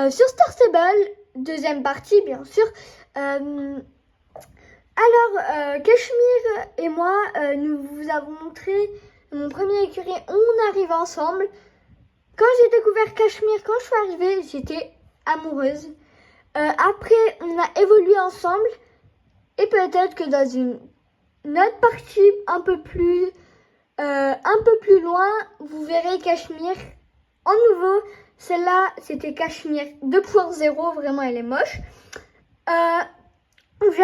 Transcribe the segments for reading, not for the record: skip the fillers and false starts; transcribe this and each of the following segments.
sur Star Stable, deuxième partie bien sûr. Cachemire et moi, nous vous avons montré mon premier écurie. On arrive ensemble. Quand j'ai découvert Cachemire, quand je suis arrivée, j'étais amoureuse. Après, on a évolué ensemble. Et peut-être que dans une autre partie un peu plus loin, vous verrez Cachemire en nouveau. Celle-là, c'était Cachemire 2.0. Vraiment, elle est moche. Je vous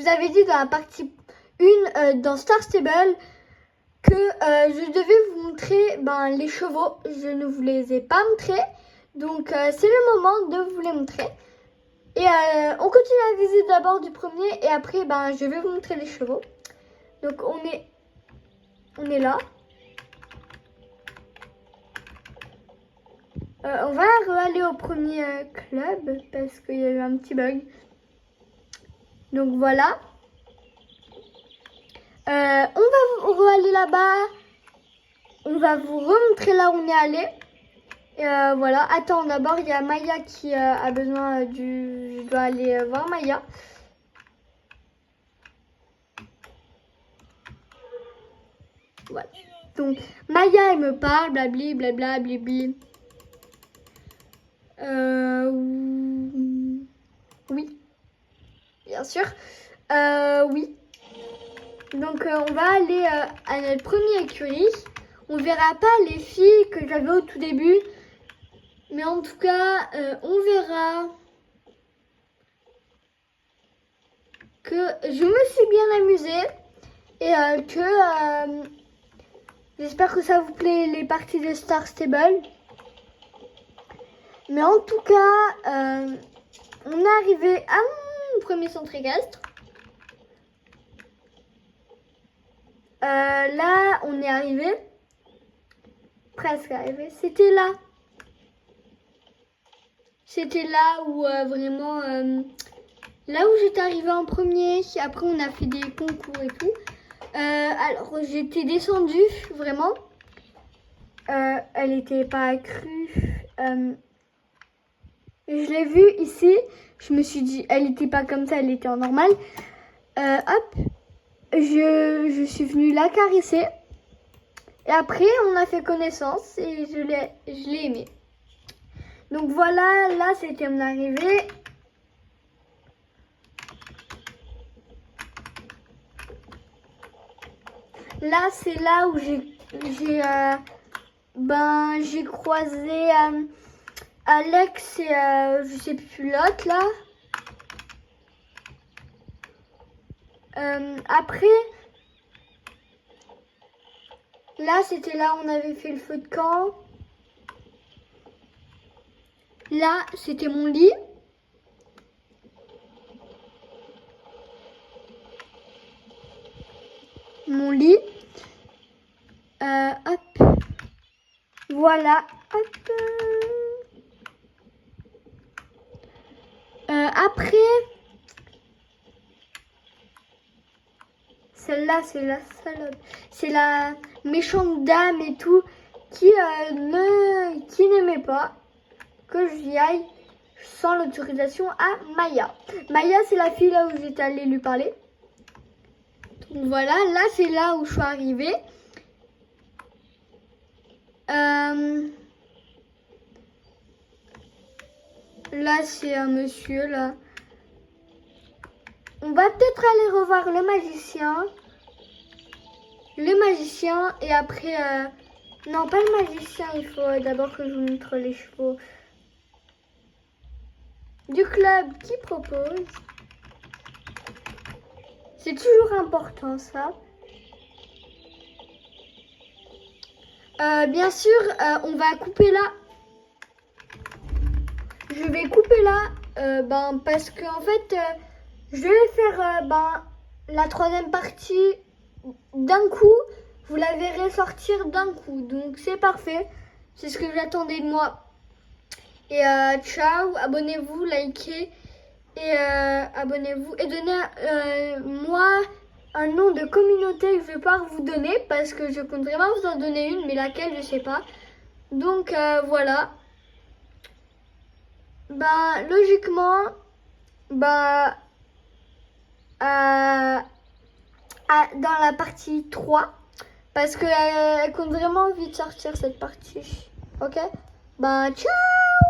avais dit dans la partie 1 dans Star Stable que je devais vous montrer les chevaux. Je ne vous les ai pas montrés. Donc, c'est le moment de vous les montrer. Et on continue la visite d'abord du premier et après je vais vous montrer les chevaux. Donc on est là. On va aller au premier club parce qu'il y a eu un petit bug. Donc voilà. On va aller là-bas. On va vous remontrer là où on est allé. Voilà, attends, d'abord il y a Maya qui a besoin je dois aller voir Maya. Voilà. Donc Maya elle me parle, blabli, blabla, blibli. Oui, bien sûr. Oui. Donc on va aller à notre première écurie. On verra pas les filles que j'avais au tout début. Mais en tout cas, on verra que je me suis bien amusée et que j'espère que ça vous plaît les parties de Star Stable. Mais en tout cas, on est arrivé à mon premier centre équestre. Là, on est arrivé, presque arrivé. C'était là. C'était là où vraiment, là où j'étais arrivée en premier. Après, on a fait des concours et tout. Alors, j'étais descendue, vraiment. Elle n'était pas crue. Je l'ai vue ici. Je me suis dit, elle n'était pas comme ça, elle était en normal. Hop, je suis venue la caresser. Et après, on a fait connaissance et je l'ai aimée. Donc voilà, là c'était mon arrivée. Là c'est là où j'ai croisé Alex et je sais plus l'autre là. Après, là c'était là où on avait fait le feu de camp. Là, c'était mon lit. Mon lit. Hop. Voilà. Hop. Après, celle-là, c'est la salope. C'est la méchante dame et tout qui n'aimait pas que j'y aille sans l'autorisation à Maya. Maya, c'est la fille là où j'étais allée lui parler. Donc voilà, là c'est là où je suis arrivée. Là c'est un monsieur là. On va peut-être aller revoir le magicien. Le magicien et après... Non, pas le magicien, il faut d'abord que je vous montre les chevaux du club qui propose. C'est toujours important ça. Bien sûr, on va couper là. Je vais couper là, parce que en fait, je vais faire la troisième partie d'un coup. Vous la verrez sortir d'un coup, donc c'est parfait. C'est ce que j'attendais de moi. Et ciao, abonnez-vous, likez et abonnez-vous et donnez moi un nom de communauté que je vais pas vous donner parce que je compte vraiment vous en donner une, mais laquelle je sais pas. Donc voilà. Ben, logiquement, ben, dans la partie 3, parce qu'elle compte vraiment vite sortir cette partie. Ok? Ben, ciao!